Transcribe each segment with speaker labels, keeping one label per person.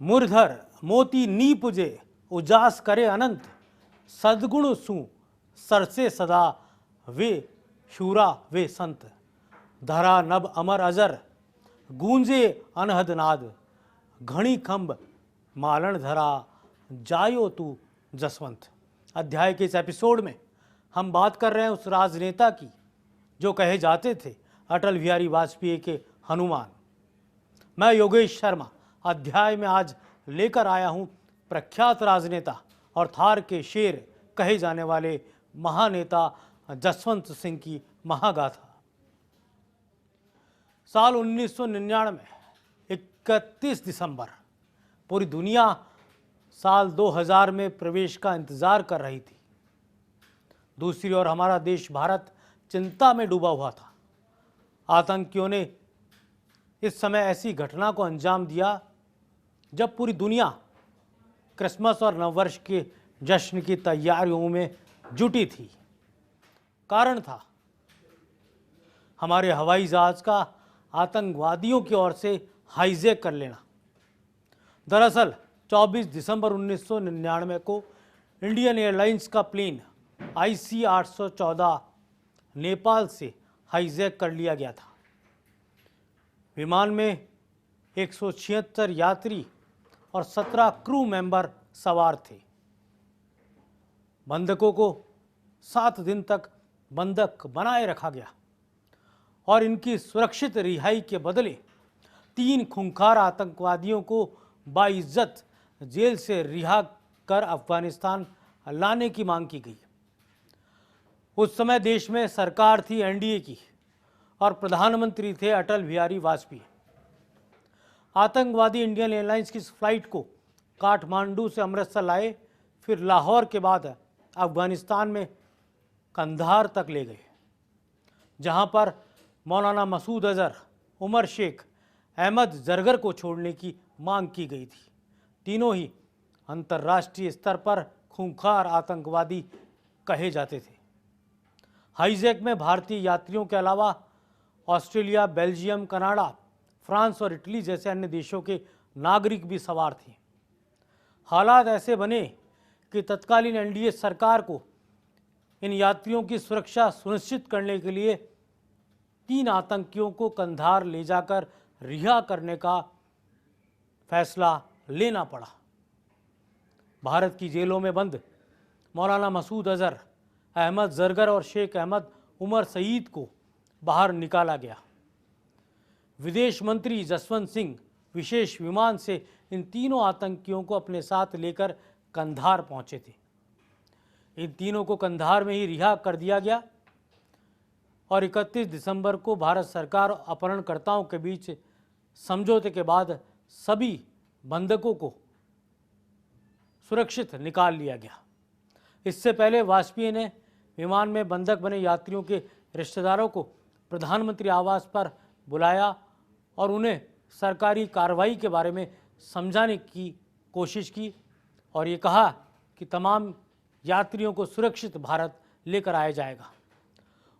Speaker 1: मुरधर मोती नी पुजे उजास करे अनंत, सद्गुण सु सरसे सदा वे शूरा वे संत। धरा नभ अमर अजर गूंजे अनहद नाद, घणी खंब मालन धरा जायो तू जसवंत। अध्याय के इस एपिसोड में हम बात कर रहे हैं उस राजनेता की जो कहे जाते थे अटल बिहारी वाजपेयी के हनुमान। मैं योगेश शर्मा अध्याय में आज लेकर आया हूं प्रख्यात राजनेता और थार के शेर कहे जाने वाले महानेता जसवंत सिंह की महागाथा। साल 1999 31 दिसंबर पूरी दुनिया साल 2000 में प्रवेश का इंतजार कर रही थी। दूसरी ओर हमारा देश भारत चिंता में डूबा हुआ था। आतंकियों ने इस समय ऐसी घटना को अंजाम दिया जब पूरी दुनिया क्रिसमस और नववर्ष के जश्न की तैयारियों में जुटी थी। कारण था हमारे हवाई जहाज का आतंकवादियों की ओर से हाईजैक कर लेना। दरअसल 24 दिसंबर 1999 को इंडियन एयरलाइंस का प्लेन IC 814 नेपाल से हाईजैक कर लिया गया था। विमान में 176 यात्री और 17 क्रू मेंबर सवार थे। बंधकों को 7 दिन तक बंधक बनाए रखा गया और इनकी सुरक्षित रिहाई के बदले 3 खूंखार आतंकवादियों को बाइज्जत जेल से रिहा कर अफगानिस्तान लाने की मांग की गई। उस समय देश में सरकार थी NDA की और प्रधानमंत्री थे अटल बिहारी वाजपेयी। आतंकवादी इंडियन एयरलाइंस की इस फ्लाइट को काठमांडू से अमृतसर लाए, फिर लाहौर के बाद अफगानिस्तान में कंधार तक ले गए, जहां पर मौलाना मसूद अजहर, उमर शेख, अहमद जरगर को छोड़ने की मांग की गई थी। तीनों ही अंतर्राष्ट्रीय स्तर पर खूंखार आतंकवादी कहे जाते थे। हाईजैक में भारतीय यात्रियों के अलावा ऑस्ट्रेलिया, बेल्जियम, कनाडा, फ्रांस और इटली जैसे अन्य देशों के नागरिक भी सवार थे। हालात ऐसे बने कि तत्कालीन NDA सरकार को इन यात्रियों की सुरक्षा सुनिश्चित करने के लिए 3 आतंकियों को कंधार ले जाकर रिहा करने का फैसला लेना पड़ा। भारत की जेलों में बंद मौलाना मसूद अजहर, अहमद जरगर और शेख अहमद उमर सईद को बाहर निकाला गया। विदेश मंत्री जसवंत सिंह विशेष विमान से इन तीनों आतंकियों को अपने साथ लेकर कंधार पहुंचे थे। इन तीनों को कंधार में ही रिहा कर दिया गया और 31 दिसंबर को भारत सरकार और अपहरणकर्ताओं के बीच समझौते के बाद सभी बंधकों को सुरक्षित निकाल लिया गया। इससे पहले वाजपेयी ने विमान में बंधक बने यात्रियों के रिश्तेदारों को प्रधानमंत्री आवास पर बुलाया और उन्हें सरकारी कार्रवाई के बारे में समझाने की कोशिश की और ये कहा कि तमाम यात्रियों को सुरक्षित भारत लेकर आया जाएगा।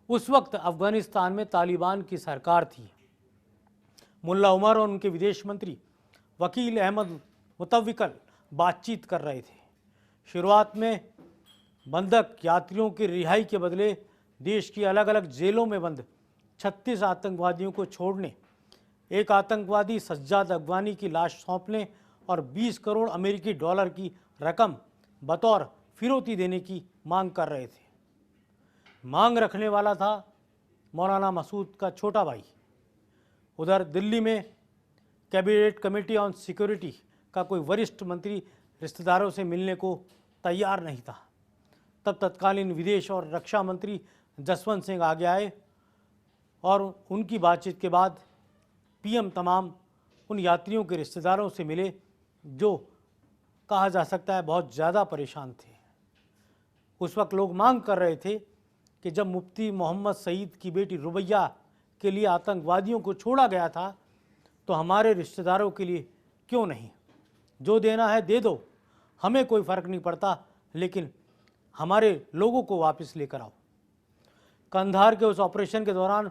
Speaker 1: उस वक्त अफगानिस्तान में तालिबान की सरकार थी। मुल्ला उमर और उनके विदेश मंत्री वकील अहमद मुतवक्किल बातचीत कर रहे थे। शुरुआत में बंधक यात्रियों की रिहाई के बदले देश की अलग अलग जेलों में बंद 36 आतंकवादियों को छोड़ने, एक आतंकवादी सज्जाद अगवानी की लाश सौंपने और 20 करोड़ अमेरिकी डॉलर की रकम बतौर फिरौती देने की मांग कर रहे थे। मांग रखने वाला था मौलाना मसूद का छोटा भाई। उधर दिल्ली में कैबिनेट कमेटी ऑन सिक्योरिटी का कोई वरिष्ठ मंत्री रिश्तेदारों से मिलने को तैयार नहीं था। तब तत्कालीन विदेश और रक्षा मंत्री जसवंत सिंह आगे आए और उनकी बातचीत के बाद PM तमाम उन यात्रियों के रिश्तेदारों से मिले जो कहा जा सकता है बहुत ज़्यादा परेशान थे। उस वक्त लोग मांग कर रहे थे कि जब मुफ्ती मोहम्मद सईद की बेटी रुबैया के लिए आतंकवादियों को छोड़ा गया था तो हमारे रिश्तेदारों के लिए क्यों नहीं? जो देना है दे दो, हमें कोई फ़र्क नहीं पड़ता, लेकिन हमारे लोगों को वापस लेकर आओ। कंधार के उस ऑपरेशन के दौरान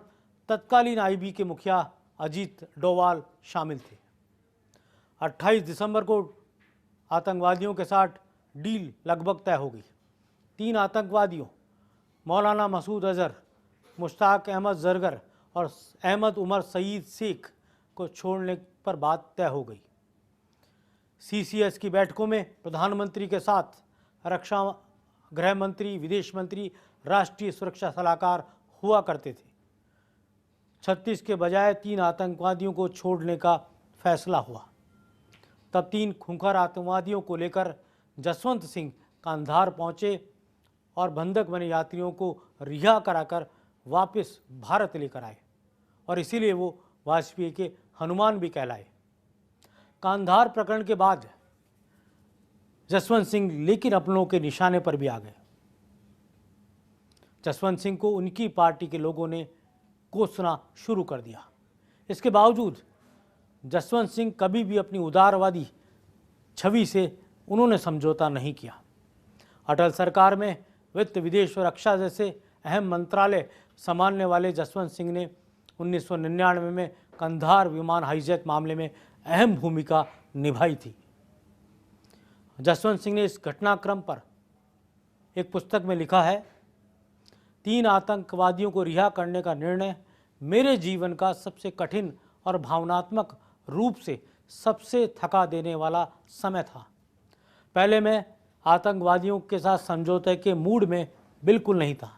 Speaker 1: तत्कालीन IB के मुखिया अजीत डोवाल शामिल थे। 28 दिसंबर को आतंकवादियों के साथ डील लगभग तय हो गई। 3 आतंकवादियों मौलाना मसूद अजहर, मुश्ताक अहमद जरगर और अहमद उमर सईद शेख को छोड़ने पर बात तय हो गई। सीसीएस की बैठकों में प्रधानमंत्री के साथ रक्षा, गृह मंत्री, विदेश मंत्री, राष्ट्रीय सुरक्षा सलाहकार हुआ करते थे। 36 के बजाय 3 आतंकवादियों को छोड़ने का फैसला हुआ। तब 3 खूंखार आतंकवादियों को लेकर जसवंत सिंह कांधार पहुंचे और बंधक बने यात्रियों को रिहा कराकर वापस भारत लेकर आए और इसीलिए वो वाजपेयी के हनुमान भी कहलाए। कांधार प्रकरण के बाद जसवंत सिंह लेकिन अपनों के निशाने पर भी आ गए। जसवंत सिंह को उनकी पार्टी के लोगों ने कोसना शुरू कर दिया। इसके बावजूद जसवंत सिंह कभी भी अपनी उदारवादी छवि से उन्होंने समझौता नहीं किया। अटल सरकार में वित्त, विदेश और रक्षा जैसे अहम मंत्रालय संभालने वाले जसवंत सिंह ने 1999 में कंधार विमान हाईजैक मामले में अहम भूमिका निभाई थी। जसवंत सिंह ने इस घटनाक्रम पर एक पुस्तक में लिखा है, 3 आतंकवादियों को रिहा करने का निर्णय मेरे जीवन का सबसे कठिन और भावनात्मक रूप से सबसे थका देने वाला समय था। पहले मैं आतंकवादियों के साथ समझौते के मूड में बिल्कुल नहीं था,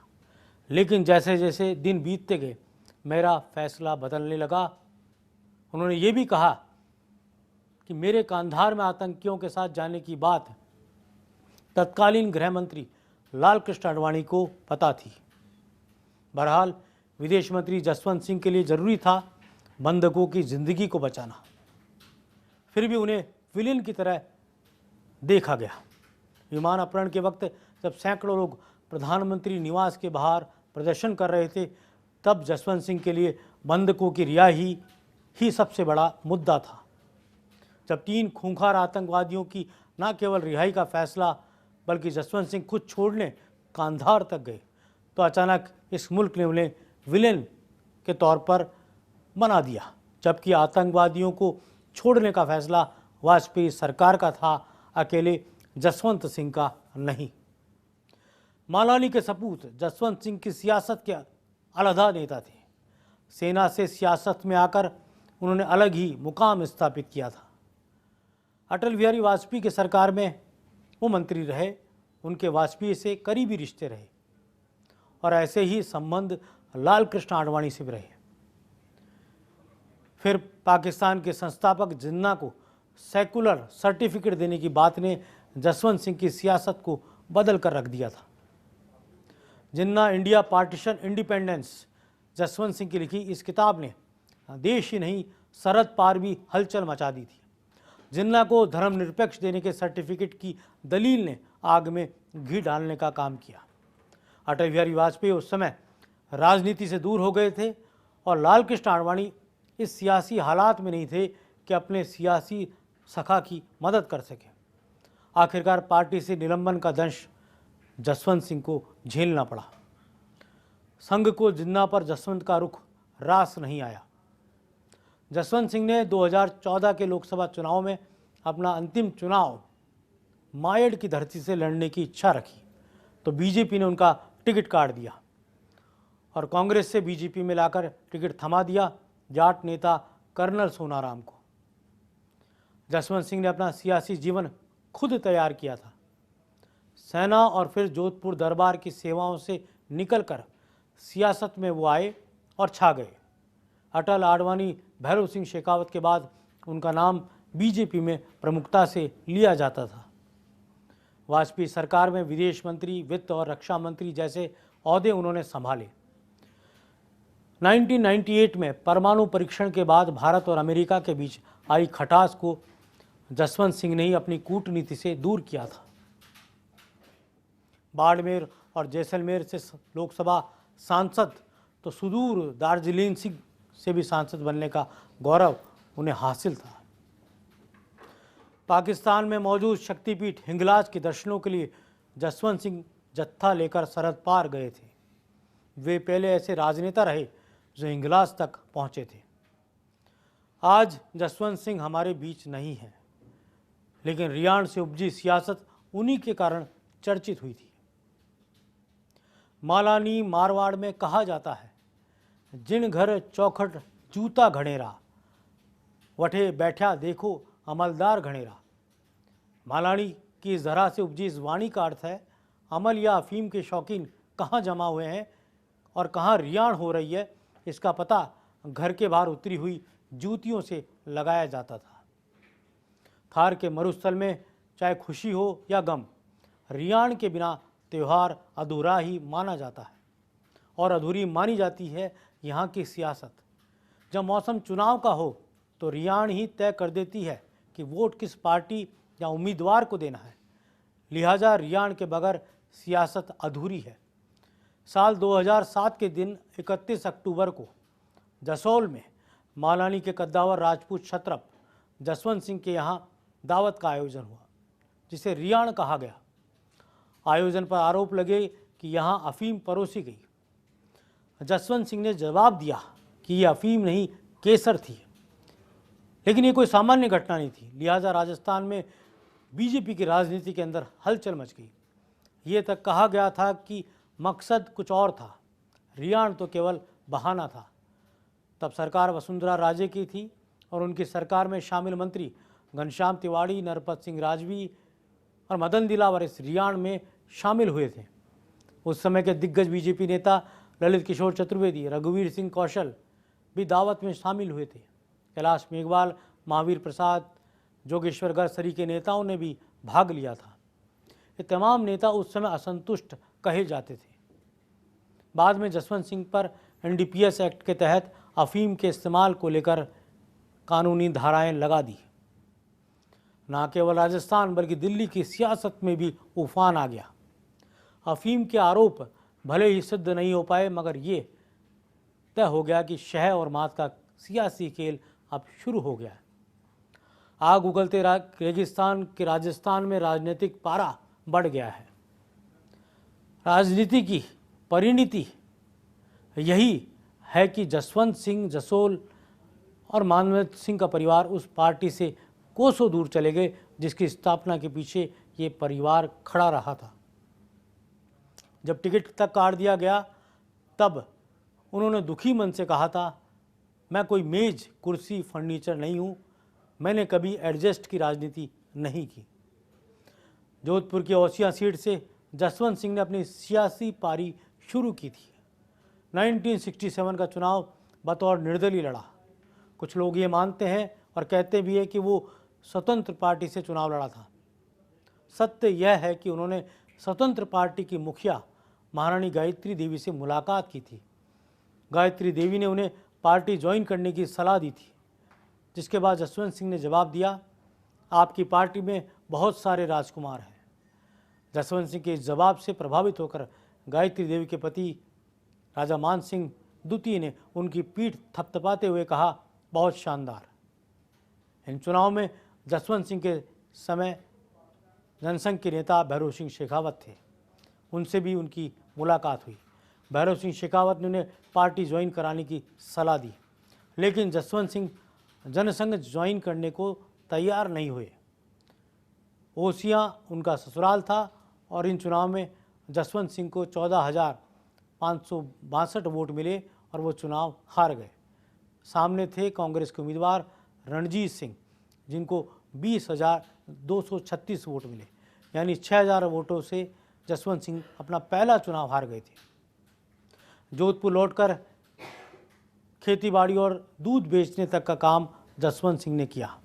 Speaker 1: लेकिन जैसे जैसे दिन बीतते गए मेरा फैसला बदलने लगा। उन्होंने ये भी कहा कि मेरे कांधार में आतंकियों के साथ जाने की बात तत्कालीन गृह मंत्री लाल कृष्ण आडवाणी को पता थी। बहरहाल विदेश मंत्री जसवंत सिंह के लिए जरूरी था बंधकों की जिंदगी को बचाना। फिर भी उन्हें विलेन की तरह देखा गया। विमान अपहरण के वक्त जब सैकड़ों लोग प्रधानमंत्री निवास के बाहर प्रदर्शन कर रहे थे, तब जसवंत सिंह के लिए बंधकों की रिहाई ही सबसे बड़ा मुद्दा था। जब 3 खूंखार आतंकवादियों की न केवल रिहाई का फैसला बल्कि जसवंत सिंह खुद छोड़ने कांधार तक गए, तो अचानक इस मुल्क ने उन्हें विलेन के तौर पर बना दिया, जबकि आतंकवादियों को छोड़ने का फैसला वाजपेयी सरकार का था, अकेले जसवंत सिंह का नहीं। मौलाना के सपूत जसवंत सिंह की सियासत के अलहदा नेता थे। सेना से सियासत में आकर उन्होंने अलग ही मुकाम स्थापित किया था। अटल बिहारी वाजपेयी की सरकार में वो मंत्री रहे, उनके वाजपेयी से करीबी रिश्ते रहे और ऐसे ही संबंध लाल कृष्ण आडवाणी से भी रहे। फिर पाकिस्तान के संस्थापक जिन्ना को सेकुलर सर्टिफिकेट देने की बात ने जसवंत सिंह की सियासत को बदल कर रख दिया था। Jinnah India partition independence Jaswant Singh की लिखी इस किताब ने देश ही नहीं सरहद पार भी हलचल मचा दी थी। जिन्ना को धर्मनिरपेक्ष देने के सर्टिफिकेट की दलील ने आग में घी डालने का काम किया। अटल बिहारी वाजपेयी उस समय राजनीति से दूर हो गए थे और लाल कृष्ण आडवाणी इस सियासी हालात में नहीं थे कि अपने सियासी सखा की मदद कर सके। आखिरकार पार्टी से निलंबन का दंश जसवंत सिंह को झेलना पड़ा। संघ को जिन्ना पर जसवंत का रुख रास नहीं आया। जसवंत सिंह ने 2014 के लोकसभा चुनाव में अपना अंतिम चुनाव मायड़ की धरती से लड़ने की इच्छा रखी, तो बीजेपी ने उनका टिकट काट दिया और कांग्रेस से बीजेपी में लाकर टिकट थमा दिया जाट नेता कर्नल सोनाराम को। जसवंत सिंह ने अपना सियासी जीवन खुद तैयार किया था। सेना और फिर जोधपुर दरबार की सेवाओं से निकलकर सियासत में वो आए और छा गए। अटल, आडवाणी, भैरव सिंह शेखावत के बाद उनका नाम बीजेपी में प्रमुखता से लिया जाता था। वाजपेयी सरकार में विदेश मंत्री, वित्त और रक्षा मंत्री जैसे ओहदे उन्होंने संभाले। 1998 में परमाणु परीक्षण के बाद भारत और अमेरिका के बीच आई खटास को जसवंत सिंह ने ही अपनी कूटनीति से दूर किया था। बाड़मेर और जैसलमेर से लोकसभा सांसद तो सुदूर दार्जिलिंग से भी सांसद बनने का गौरव उन्हें हासिल था। पाकिस्तान में मौजूद शक्तिपीठ हिंगलाज के दर्शनों के लिए जसवंत सिंह जत्था लेकर सरहद पार गए थे। वे पहले ऐसे राजनेता रहे जो हिंगलाज तक पहुंचे थे। आज जसवंत सिंह हमारे बीच नहीं है, लेकिन रियाण से उपजी सियासत उन्हीं के कारण चर्चित हुई थी। मालानी मारवाड़ में कहा जाता है, जिन घर चौखट जूता घड़ेरा, वठे बैठा देखो अमलदार घड़ेरा। मालानी की इस धरा से उपजी इस वाणी का अर्थ है, अमल या अफीम के शौकीन कहाँ जमा हुए हैं और कहाँ रियाण हो रही है, इसका पता घर के बाहर उतरी हुई जूतियों से लगाया जाता था। थार के मरुस्थल में चाहे खुशी हो या गम, रियाण के बिना त्यौहार अधूरा ही माना जाता है और अधूरी मानी जाती है यहाँ की सियासत। जब मौसम चुनाव का हो तो रियाण ही तय कर देती है कि वोट किस पार्टी या उम्मीदवार को देना है। लिहाजा रियाण के बगैर सियासत अधूरी है। साल 2007 के दिन 31 अक्टूबर को जसोल में मालानी के कद्दावर राजपूत क्षत्रप जसवंत सिंह के यहाँ दावत का आयोजन हुआ, जिसे रियाण कहा गया। आयोजन पर आरोप लगे कि यहाँ अफीम परोसी गई। जसवंत सिंह ने जवाब दिया कि यह अफीम नहीं केसर थी, लेकिन ये कोई सामान्य घटना नहीं थी। लिहाजा राजस्थान में बीजेपी की राजनीति के अंदर हलचल मच गई। ये तक कहा गया था कि मकसद कुछ और था, रियाण तो केवल बहाना था। तब सरकार वसुंधरा राजे की थी और उनकी सरकार में शामिल मंत्री घनश्याम तिवाड़ी, नरपत सिंह राजवी और मदन दिलावर इस रियाण में शामिल हुए थे। उस समय के दिग्गज बीजेपी नेता ललित किशोर चतुर्वेदी, रघुवीर सिंह कौशल भी दावत में शामिल हुए थे। कैलाश मेघवाल, महावीर प्रसाद, जोगेश्वर गढ़सरी के नेताओं ने भी भाग लिया था। ये तमाम नेता उस समय असंतुष्ट कहे जाते थे। बाद में जसवंत सिंह पर एनडीपीएस एक्ट के तहत अफीम के इस्तेमाल को लेकर कानूनी धाराएं लगा दी। न केवल राजस्थान बल्कि दिल्ली की सियासत में भी उफान आ गया। अफीम के आरोप भले ही सिद्ध नहीं हो पाए, मगर ये तय हो गया कि शह और मात का सियासी खेल अब शुरू हो गया है। आग उगलते रेगिस्तान के राजस्थान में राजनीतिक पारा बढ़ गया है। राजनीति की परिणति यही है कि जसवंत सिंह, जसोल और मानवेंद्र सिंह का परिवार उस पार्टी से कोसों दूर चले गए जिसकी स्थापना के पीछे ये परिवार खड़ा रहा था। जब टिकट तक काट दिया गया तब उन्होंने दुखी मन से कहा था, मैं कोई मेज, कुर्सी, फर्नीचर नहीं हूँ, मैंने कभी एडजस्ट की राजनीति नहीं की। जोधपुर की ओसियां सीट से जसवंत सिंह ने अपनी सियासी पारी शुरू की थी। 1967 का चुनाव बतौर निर्दलीय लड़ा। कुछ लोग ये मानते हैं और कहते भी हैं कि वो स्वतंत्र पार्टी से चुनाव लड़ा था। सत्य यह है कि उन्होंने स्वतंत्र पार्टी की मुखिया महारानी गायत्री देवी से मुलाकात की थी। गायत्री देवी ने उन्हें पार्टी ज्वाइन करने की सलाह दी थी, जिसके बाद जसवंत सिंह ने जवाब दिया, आपकी पार्टी में बहुत सारे राजकुमार हैं। जसवंत सिंह के इस जवाब से प्रभावित होकर गायत्री देवी के पति राजा मान सिंह द्वितीय ने उनकी पीठ थपथपाते हुए कहा, बहुत शानदार। इन चुनाव में जसवंत सिंह के समय जनसंघ के नेता भैरव सिंह शेखावत थे, उनसे भी उनकी मुलाकात हुई। भैरव सिंह शेखावत ने उन्हें पार्टी ज्वाइन कराने की सलाह दी, लेकिन जसवंत सिंह जनसंघ ज्वाइन करने को तैयार नहीं हुए। ओसियां उनका ससुराल था और इन चुनाव में जसवंत सिंह को 14,562 वोट मिले और वो चुनाव हार गए। सामने थे कांग्रेस के उम्मीदवार रणजीत सिंह, जिनको 20,236 वोट मिले, यानी 6,000 वोटों से जसवंत सिंह अपना पहला चुनाव हार गए थे। जोधपुर लौटकर खेतीबाड़ी और दूध बेचने तक का काम जसवंत सिंह ने किया।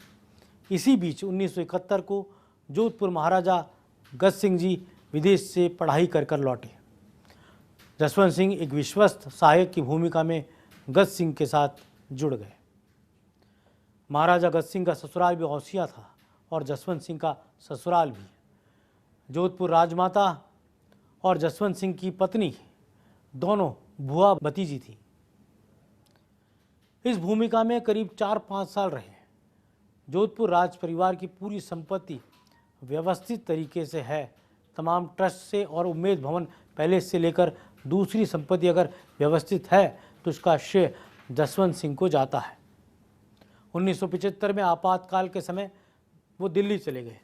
Speaker 1: इसी बीच 1971 को जोधपुर महाराजा गज सिंह जी विदेश से पढ़ाई कर लौटे। जसवंत सिंह एक विश्वस्त सहायक की भूमिका में गज सिंह के साथ जुड़ गए। महाराजा गज सिंह का ससुराल भी ओसिया था और जसवंत सिंह का ससुराल भी। जोधपुर राजमाता और जसवंत सिंह की पत्नी दोनों बुआ भतीजी थी। इस भूमिका में करीब 4-5 साल रहे। जोधपुर राज परिवार की पूरी संपत्ति व्यवस्थित तरीके से है। तमाम ट्रस्ट से और उम्मेद भवन पैलेस से लेकर दूसरी संपत्ति अगर व्यवस्थित है तो उसका श्रेय जसवंत सिंह को जाता है। 1975 में आपातकाल के समय वो दिल्ली चले गए।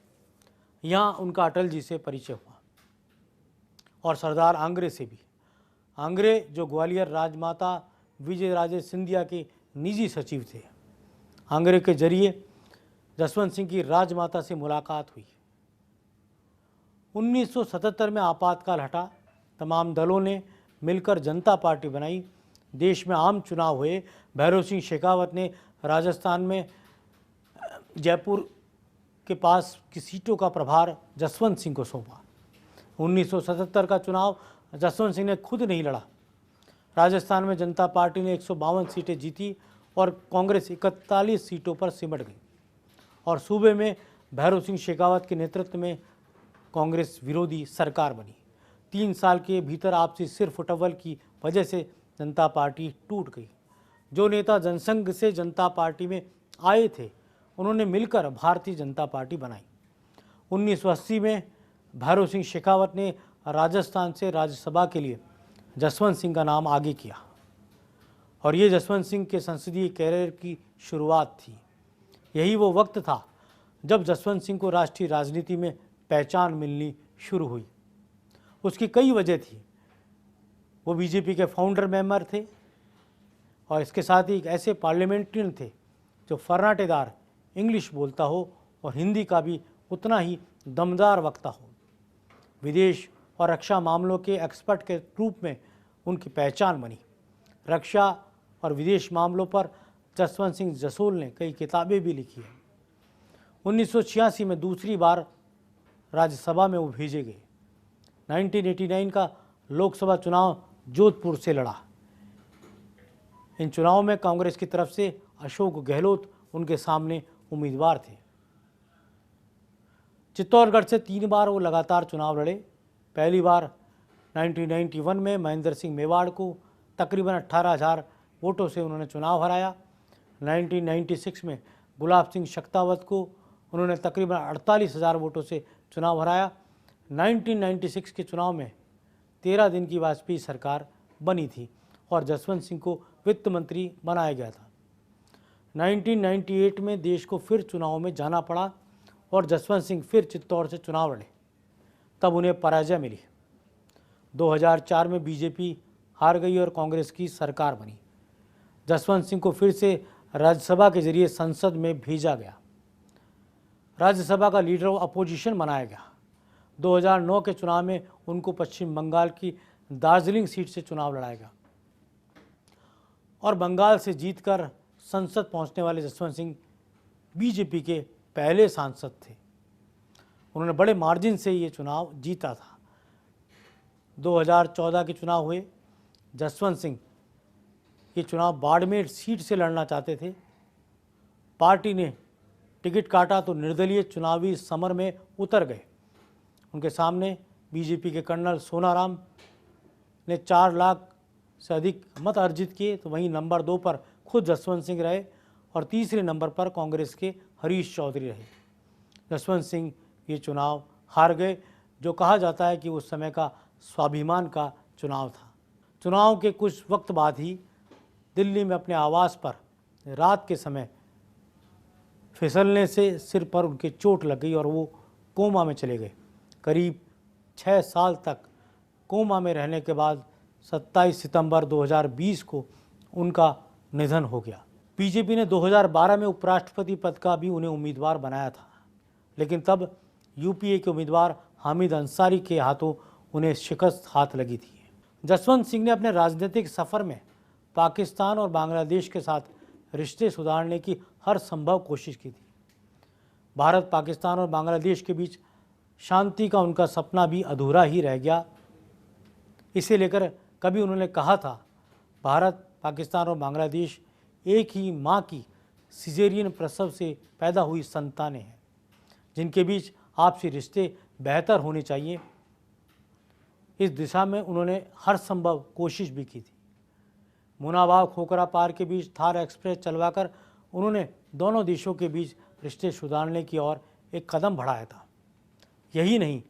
Speaker 1: यहाँ उनका अटल जी से परिचय हुआ और सरदार आंग्रे से भी। आंग्रे जो ग्वालियर राजमाता विजय राजे सिंधिया के निजी सचिव थे। आंग्रे के जरिए जसवंत सिंह की राजमाता से मुलाकात हुई। 1977 में आपातकाल हटा, तमाम दलों ने मिलकर जनता पार्टी बनाई। देश में आम चुनाव हुए। भैरों सिंह शेखावत ने राजस्थान में जयपुर के पास की सीटों का प्रभार जसवंत सिंह को सौंपा। 1977 का चुनाव जसवंत सिंह ने खुद नहीं लड़ा। राजस्थान में जनता पार्टी ने 152 सीटें जीती और कांग्रेस 41 सीटों पर सिमट गई और सूबे में भैरों सिंह शेखावत के नेतृत्व में कांग्रेस विरोधी सरकार बनी। 3 साल के भीतर आपसी सिर फुटवल की वजह से जनता पार्टी टूट गई। जो नेता जनसंघ से जनता पार्टी में आए थे, उन्होंने मिलकर भारतीय जनता पार्टी बनाई। 1980 में भैरों सिंह शेखावत ने राजस्थान से राज्यसभा के लिए जसवंत सिंह का नाम आगे किया और ये जसवंत सिंह के संसदीय कैरियर की शुरुआत थी। यही वो वक्त था जब जसवंत सिंह को राष्ट्रीय राजनीति में पहचान मिलनी शुरू हुई। उसकी कई वजह थी। वो बीजेपी के फाउंडर मेंबर थे और इसके साथ ही एक ऐसे पार्लियामेंटेरियन थे जो फर्राटेदार इंग्लिश बोलता हो और हिंदी का भी उतना ही दमदार वक्ता हो। विदेश और रक्षा मामलों के एक्सपर्ट के रूप में उनकी पहचान बनी। रक्षा और विदेश मामलों पर जसवंत सिंह जसोल ने कई किताबें भी लिखी हैं। 1986 में दूसरी बार राज्यसभा में वो भेजे गए। 1989 का लोकसभा चुनाव जोधपुर से लड़ा। इन चुनावों में कांग्रेस की तरफ से अशोक गहलोत उनके सामने उम्मीदवार थे। चित्तौड़गढ़ से 3 बार वो लगातार चुनाव लड़े। पहली बार 1991 में महेंद्र सिंह मेवाड़ को तकरीबन 18,000 वोटों से उन्होंने चुनाव हराया। 1996 में गुलाब सिंह शक्तावत को उन्होंने तकरीबन 48,000 वोटों से चुनाव हराया। 1996 के चुनाव में 13 दिन की वाजपेयी सरकार बनी थी और जसवंत सिंह को वित्त मंत्री बनाया गया था। 1998 में देश को फिर चुनाव में जाना पड़ा और जसवंत सिंह फिर चित्तौड़ से चुनाव लड़े, तब उन्हें पराजय मिली। 2004 में बीजेपी हार गई और कांग्रेस की सरकार बनी। जसवंत सिंह को फिर से राज्यसभा के जरिए संसद में भेजा गया। राज्यसभा का लीडर ऑफ अपोजिशन बनाया गया। 2009 के चुनाव में उनको पश्चिम बंगाल की दार्जिलिंग सीट से चुनाव लड़ाया गया और बंगाल से जीतकर संसद पहुंचने वाले जसवंत सिंह बीजेपी के पहले सांसद थे। उन्होंने बड़े मार्जिन से ये चुनाव जीता था। 2014 के चुनाव हुए। जसवंत सिंह ये चुनाव बाड़मेर सीट से लड़ना चाहते थे। पार्टी ने टिकट काटा तो निर्दलीय चुनावी समर में उतर गए। उनके सामने बीजेपी के कर्नल सोनाराम ने 4 लाख से अधिक मत अर्जित किए, तो वहीं नंबर 2 पर खुद जसवंत सिंह रहे और तीसरे नंबर पर कांग्रेस के हरीश चौधरी रहे। जसवंत सिंह ये चुनाव हार गए, जो कहा जाता है कि उस समय का स्वाभिमान का चुनाव था। चुनाव के कुछ वक्त बाद ही दिल्ली में अपने आवास पर रात के समय फिसलने से सिर पर उनके चोट लग गई और वो कोमा में चले गए। करीब 6 साल तक कोमा में रहने के बाद 27 सितंबर 2020 को उनका निधन हो गया। बीजेपी ने 2012 में उपराष्ट्रपति पद का भी उन्हें उम्मीदवार बनाया था, लेकिन तब यूपीए के उम्मीदवार हामिद अंसारी के हाथों उन्हें शिकस्त हाथ लगी थी। जसवंत सिंह ने अपने राजनीतिक सफ़र में पाकिस्तान और बांग्लादेश के साथ रिश्ते सुधारने की हर संभव कोशिश की थी। भारत, पाकिस्तान और बांग्लादेश के बीच शांति का उनका सपना भी अधूरा ही रह गया। इसे लेकर कभी उन्होंने कहा था, भारत, पाकिस्तान और बांग्लादेश एक ही माँ की सिजेरियन प्रसव से पैदा हुई संतानें हैं, जिनके बीच आपसी रिश्ते बेहतर होने चाहिए। इस दिशा में उन्होंने हर संभव कोशिश भी की थी। मुनाबाव खोखरा पार के बीच थार एक्सप्रेस चलवाकर उन्होंने दोनों देशों के बीच रिश्ते सुधारने की ओर एक कदम बढ़ाया था। यही नहीं,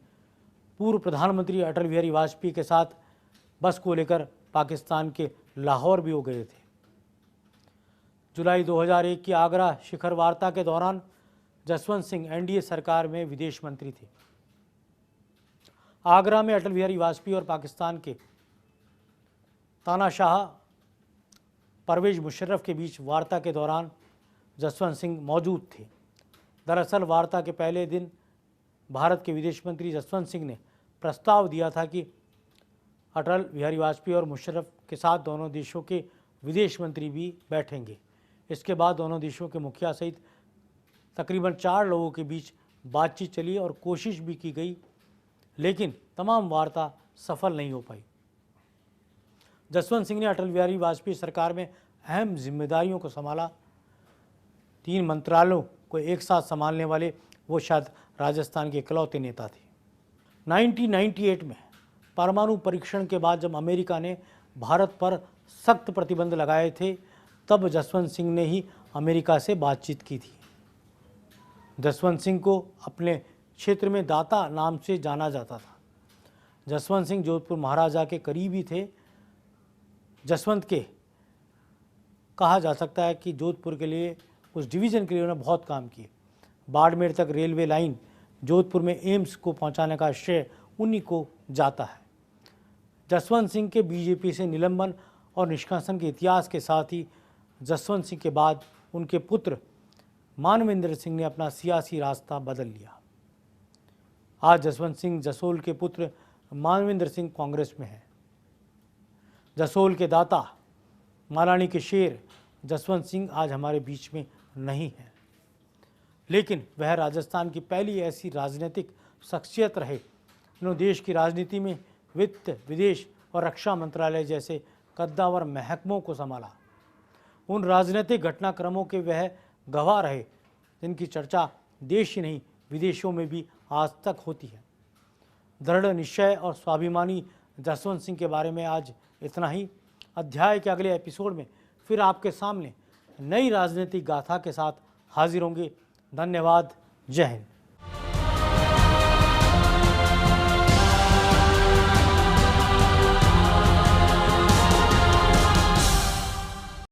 Speaker 1: पूर्व प्रधानमंत्री अटल बिहारी वाजपेयी के साथ बस को लेकर पाकिस्तान के लाहौर भी वो गए थे। जुलाई 2001 की आगरा शिखर वार्ता के दौरान जसवंत सिंह एनडीए सरकार में विदेश मंत्री थे। आगरा में अटल बिहारी वाजपेयी और पाकिस्तान के तानाशाह परवेज मुशर्रफ के बीच वार्ता के दौरान जसवंत सिंह मौजूद थे। दरअसल वार्ता के पहले दिन भारत के विदेश मंत्री जसवंत सिंह ने प्रस्ताव दिया था कि अटल बिहारी वाजपेयी और मुशर्रफ के साथ दोनों देशों के विदेश मंत्री भी बैठेंगे। इसके बाद दोनों देशों के मुखिया सहित तकरीबन 4 लोगों के बीच बातचीत चली और कोशिश भी की गई, लेकिन तमाम वार्ता सफल नहीं हो पाई। जसवंत सिंह ने अटल बिहारी वाजपेयी सरकार में अहम जिम्मेदारियों को संभाला। 3 मंत्रालयों को एक साथ संभालने वाले वो शायद राजस्थान के इकलौते नेता थे। 1998 में परमाणु परीक्षण के बाद जब अमेरिका ने भारत पर सख्त प्रतिबंध लगाए थे, तब जसवंत सिंह ने ही अमेरिका से बातचीत की थी। जसवंत सिंह को अपने क्षेत्र में दाता नाम से जाना जाता था। जसवंत सिंह जोधपुर महाराजा के करीबी थे। जसवंत के कहा जा सकता है कि जोधपुर के लिए, उस डिवीज़न के लिए उन्होंने बहुत काम किए। बाड़मेर तक रेलवे लाइन, जोधपुर में एम्स को पहुंचाने का श्रेय उन्हीं को जाता है। जसवंत सिंह के बीजेपी से निलंबन और निष्कासन के इतिहास के साथ ही जसवंत सिंह के बाद उनके पुत्र मानवेंद्र सिंह ने अपना सियासी रास्ता बदल लिया। आज जसवंत सिंह जसोल के पुत्र मानवेंद्र सिंह कांग्रेस में हैं। जसोल के दाता, महारानी के शेर जसवंत सिंह आज हमारे बीच में नहीं हैं, लेकिन वह राजस्थान की पहली ऐसी राजनीतिक शख्सियत रहे जिन्होंने देश की राजनीति में वित्त, विदेश और रक्षा मंत्रालय जैसे कद्दावर महकमों को संभाला। उन राजनीतिक घटनाक्रमों के वह गवाह रहे जिनकी चर्चा देश ही नहीं विदेशों में भी आज तक होती है। दृढ़ निश्चय और स्वाभिमानी जसवंत सिंह के बारे में आज इतना ही। अध्याय के अगले एपिसोड में फिर आपके सामने नई राजनीतिक गाथा के साथ हाजिर होंगे। धन्यवाद। जय हिंद।